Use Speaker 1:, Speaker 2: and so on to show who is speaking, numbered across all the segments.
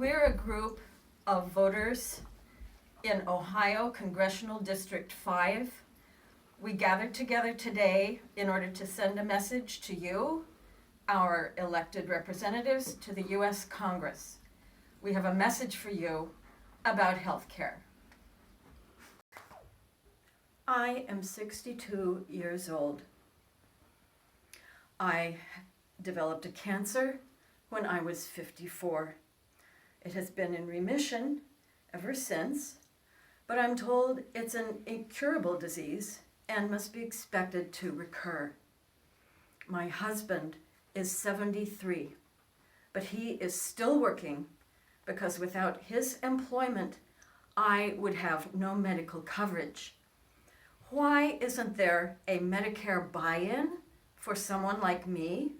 Speaker 1: We're a group of voters in Ohio Congressional District 5. We gathered together today in order to send a message to you, our elected representatives, to the U.S. Congress. We have a message for you about health care. I am 62 years old. I developed a cancer when I was 54. It has been in remission ever since, but I'm told it's an incurable disease and must be expected to recur. My husband is 73, but he is still working because without his employment, I would have no medical coverage. Why isn't there a Medicare buy-in for someone like me?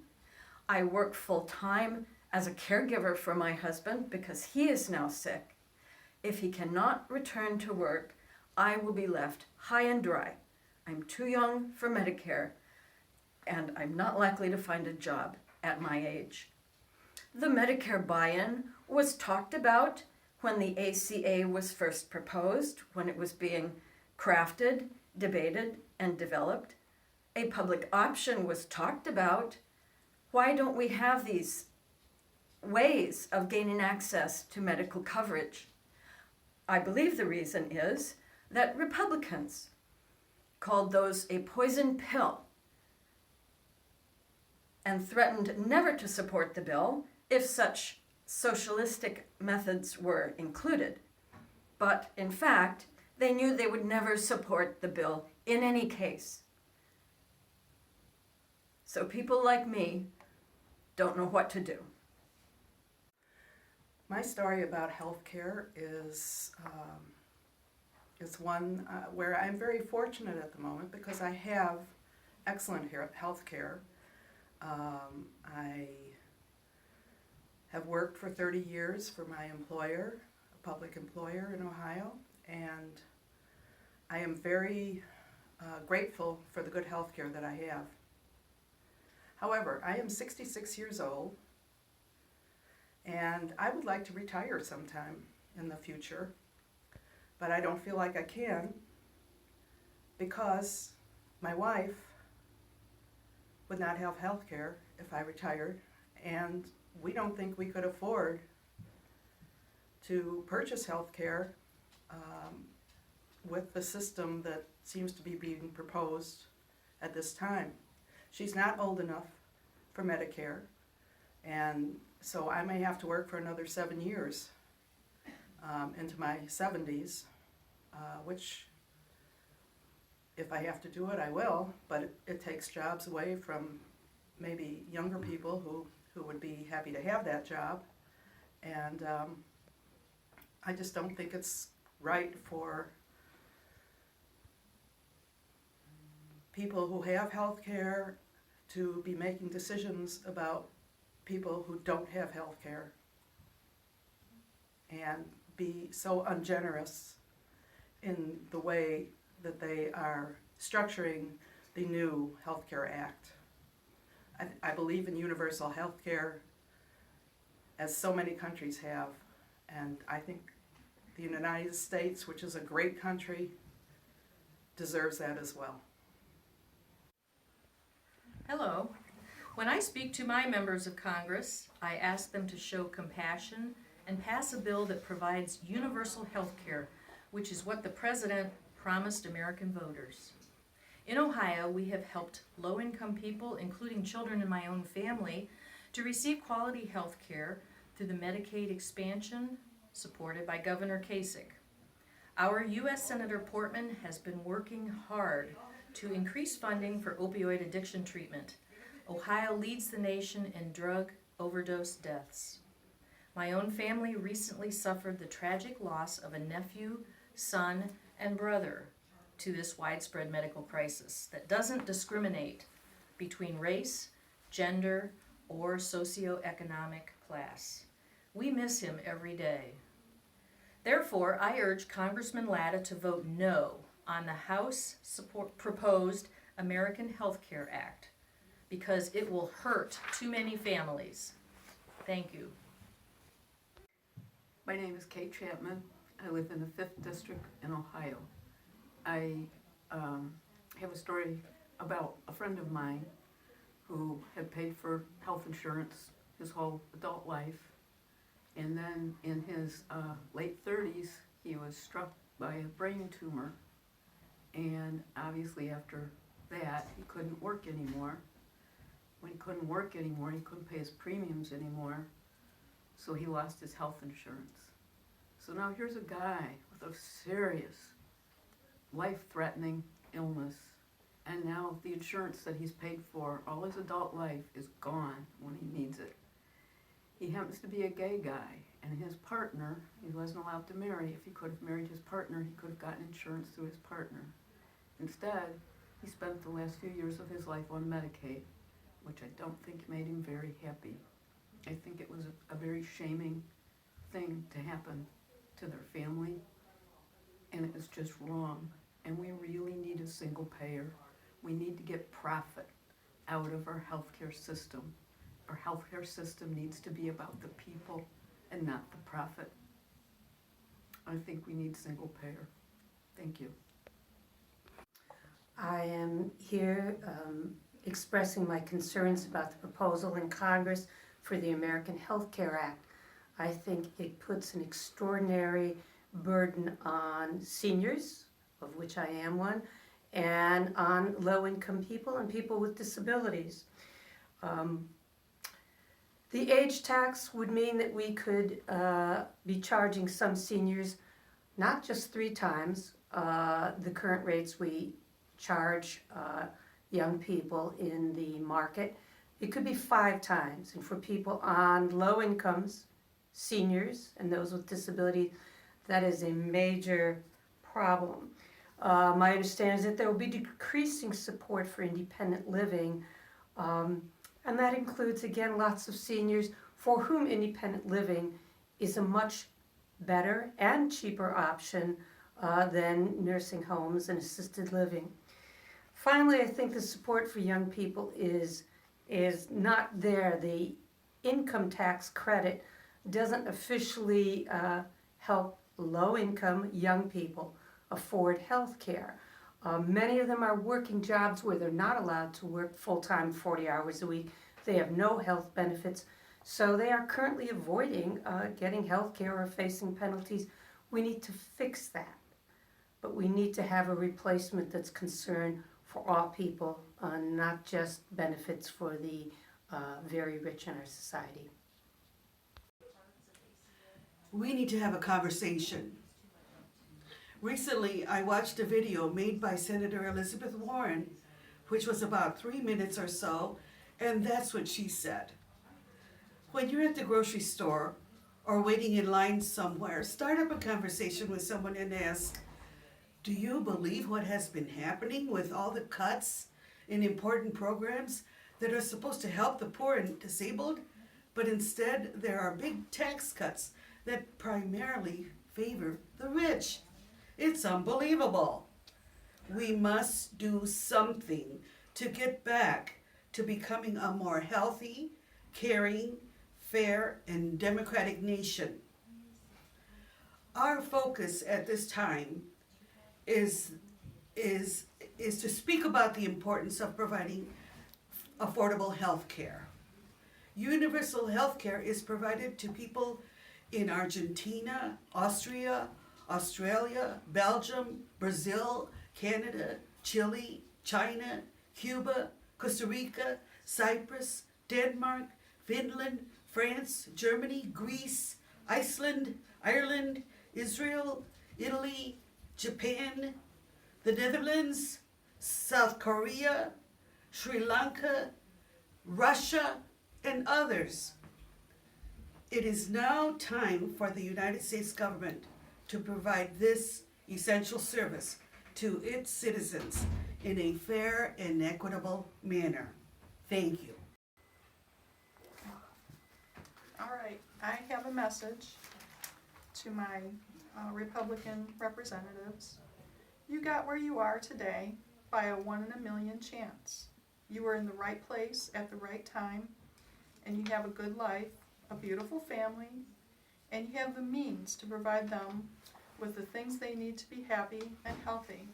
Speaker 1: I work full-time as a caregiver for my husband because he is now sick. If he cannot return to work, I will be left high and dry. I'm too young for Medicare, and I'm not likely to find a job at my age. The Medicare buy-in was talked about when the ACA was first proposed, when it was being crafted, debated, and developed. A public option was talked about. Why don't we have these ways of gaining access to medical coverage? I believe the reason is that Republicans called those a poison pill and threatened never to support the bill if such socialistic methods were included. But in fact, they knew they would never support the bill in any case. So people like me don't know what to do.
Speaker 2: My story about healthcare is one where I'm very fortunate at the moment because I have excellent health care. I have worked for 30 years for my employer, a public employer in Ohio, and I am very grateful for the good health care that I have. However, I am 66 years old, and I would like to retire sometime in the future, but I don't feel like I can because my wife would not have health care if I retired, and we don't think we could afford to purchase health care with the system that seems to be being proposed at this time. She's not old enough for Medicare, and so I may have to work for another 7 years into my 70s, which if I have to do it, I will, but it takes jobs away from maybe younger people who would be happy to have that job, and I just don't think it's right for people who have health care to be making decisions about people who don't have health care and be so ungenerous in the way that they are structuring the new Health Care Act. I believe in universal health care, as so many countries have, and I think the United States, which is a great country, deserves that as well.
Speaker 3: Hello. When I speak to my members of Congress, I ask them to show compassion and pass a bill that provides universal health care, which is what the President promised American voters. In Ohio, we have helped low-income people, including children in my own family, to receive quality health care through the Medicaid expansion supported by Governor Kasich. Our U.S. Senator Portman has been working hard to increase funding for opioid addiction treatment. Ohio leads the nation in drug overdose deaths. My own family recently suffered the tragic loss of a nephew, son, and brother to this widespread medical crisis that doesn't discriminate between race, gender, or socioeconomic class. We miss him every day. Therefore, I urge Congressman Latta to vote no on the House proposed American Health Care Act because it will hurt too many families. Thank you.
Speaker 4: My name is Kate Chapman. I live in the 5th District in Ohio. I have a story about a friend of mine who had paid for health insurance his whole adult life. And then in his late 30s, he was struck by a brain tumor. And obviously after that, he couldn't work anymore. When he couldn't work anymore, he couldn't pay his premiums anymore. So he lost his health insurance. So now here's a guy with a serious, life-threatening illness. And now the insurance that he's paid for all his adult life is gone when he needs it. He happens to be a gay guy, and his partner, he wasn't allowed to marry. If he could have married his partner, he could have gotten insurance through his partner. Instead, he spent the last few years of his life on Medicaid, which I don't think made him very happy. I think it was a very shaming thing to happen to their family, and it was just wrong. And we really need a single payer. We need to get profit out of our healthcare system. Our healthcare system needs to be about the people and not the profit. I think we need single payer. Thank you.
Speaker 5: I am here expressing my concerns about the proposal in Congress for the American Health Care Act. I think it puts an extraordinary burden on seniors, of which I am one, and on low-income people and people with disabilities. The age tax would mean that we could be charging some seniors not just 3 times the current rates we charge young people in the market. It could be 5 times. And for people on low incomes, seniors, and those with disability, that is a major problem. My understanding is that there will be decreasing support for independent living, and that includes, again, lots of seniors for whom independent living is a much better and cheaper option than nursing homes and assisted living. Finally, I think the support for young people is not there. The income tax credit doesn't officially help low-income young people afford health care. Many of them are working jobs where they're not allowed to work full-time 40 hours a week. They have no health benefits, so they are currently avoiding getting health care or facing penalties. We need to fix that, but we need to have a replacement that's concerned for all people, not just benefits for the very rich in our society.
Speaker 6: We need to have a conversation. Recently, I watched a video made by Senator Elizabeth Warren, which was about 3 minutes or so, and that's what she said. When you're at the grocery store or waiting in line somewhere, start up a conversation with someone and ask, do you believe what has been happening with all the cuts in important programs that are supposed to help the poor and disabled? But instead, there are big tax cuts that primarily favor the rich. It's unbelievable. We must do something to get back to becoming a more healthy, caring, fair, and democratic nation. Our focus at this time is to speak about the importance of providing affordable health care. Universal health care is provided to people in Argentina, Austria, Australia, Belgium, Brazil, Canada, Chile, China, Cuba, Costa Rica, Cyprus, Denmark, Finland, France, Germany, Greece, Iceland, Ireland, Israel, Italy, Japan, the Netherlands, South Korea, Sri Lanka, Russia, and others. It is now time for the United States government to provide this essential service to its citizens in a fair and equitable manner. Thank you.
Speaker 7: All right, I have a message to my Republican representatives. You got where you are today by a 1 in a million chance. You were in the right place at the right time, and you have a good life, a beautiful family, and you have the means to provide them with the things they need to be happy and healthy.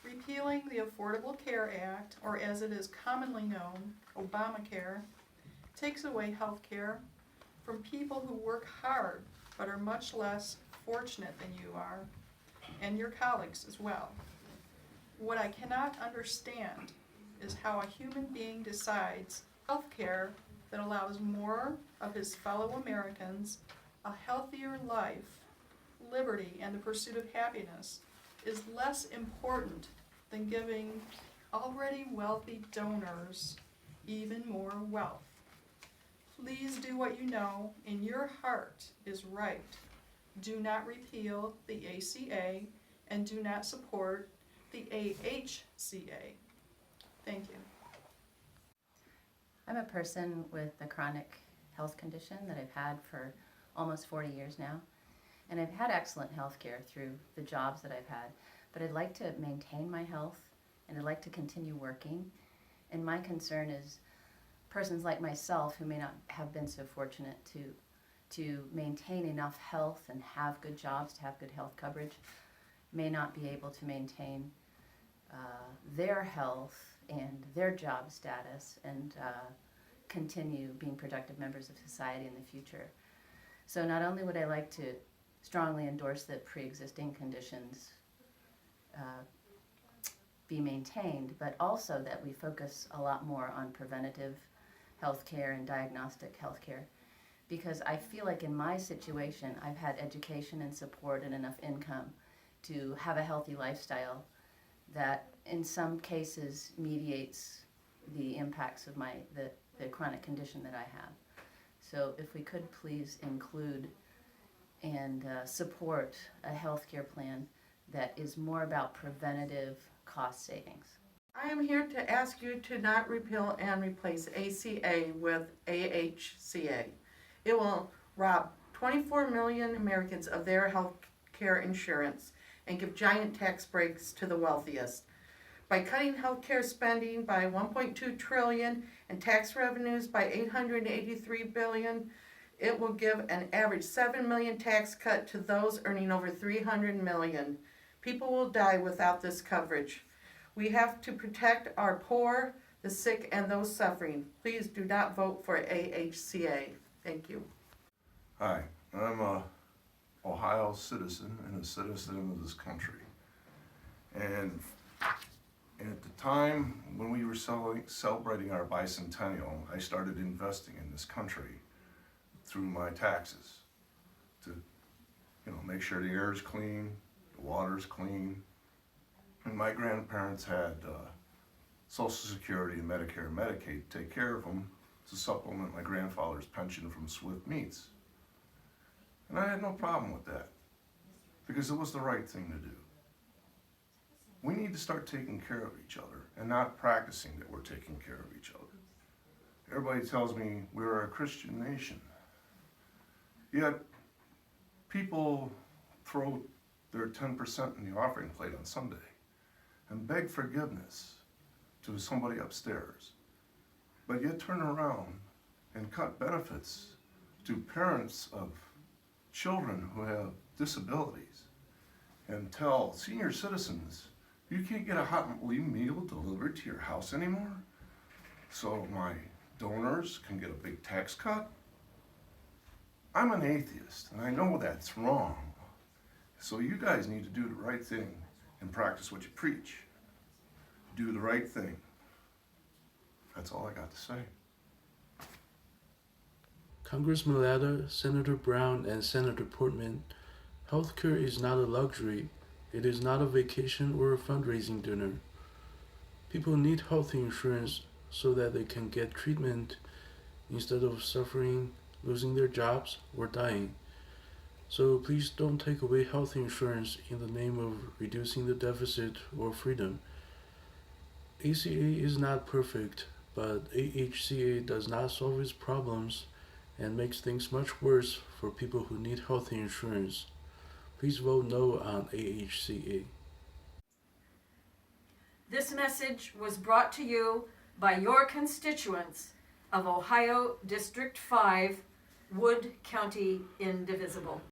Speaker 7: Repealing the Affordable Care Act, or as it is commonly known, Obamacare, takes away health care from people who work hard but are much less fortunate than you are, and your colleagues as well. What I cannot understand is how a human being decides health care that allows more of his fellow Americans a healthier life, liberty, and the pursuit of happiness is less important than giving already wealthy donors even more wealth. Please do what you know in your heart is right. Do not repeal the ACA and do not support the AHCA. Thank you.
Speaker 8: I'm a person with a chronic health condition that I've had for almost 40 years now. And I've had excellent health care through the jobs that I've had. But I'd like to maintain my health and I'd like to continue working. And my concern is persons like myself who may not have been so fortunate to maintain enough health and have good jobs, to have good health coverage, may not be able to maintain their health and their job status and continue being productive members of society in the future. So not only would I like to strongly endorse that pre-existing conditions be maintained, but also that we focus a lot more on preventative health care and diagnostic health care. Because I feel like in my situation, I've had education and support and enough income to have a healthy lifestyle that in some cases mediates the impacts of the chronic condition that I have. So if we could please include and support a healthcare plan that is more about preventative cost savings.
Speaker 2: I am here to ask you to not repeal and replace ACA with AHCA. It will rob 24 million Americans of their health care insurance and give giant tax breaks to the wealthiest. By cutting health care spending by $1.2 trillion and tax revenues by $883 billion, it will give an average 7 million tax cut to those earning over 300 million. People will die without this coverage. We have to protect our poor, the sick, and those suffering. Please do not vote for AHCA. Thank you.
Speaker 9: Hi, I'm a Ohio citizen and a citizen of this country. And at the time when we were celebrating our bicentennial, I started investing in this country through my taxes to, make sure the air is clean, the water is clean. And my grandparents had Social Security and Medicare and Medicaid to take care of them to supplement my grandfather's pension from Swift Meats. And I had no problem with that because it was the right thing to do. We need to start taking care of each other and not practicing that we're taking care of each other. Everybody tells me we're a Christian nation. Yet people throw their 10% in the offering plate on Sunday and beg forgiveness to somebody upstairs, but yet turn around and cut benefits to parents of children who have disabilities and tell senior citizens, you can't get a hot meal delivered to your house anymore, so my donors can get a big tax cut. I'm an atheist, and I know that's wrong. So you guys need to do the right thing and practice what you preach. Do the right thing. That's all I got to say.
Speaker 10: Congressman Latta, Senator Brown, and Senator Portman, healthcare is not a luxury. It is not a vacation or a fundraising dinner. People need health insurance so that they can get treatment instead of suffering, losing their jobs, or dying. So please don't take away health insurance in the name of reducing the deficit or freedom. ACA is not perfect, but AHCA does not solve its problems and makes things much worse for people who need health insurance. Please vote no on AHCA.
Speaker 1: This message was brought to you by your constituents of Ohio District 5, Wood County indivisible.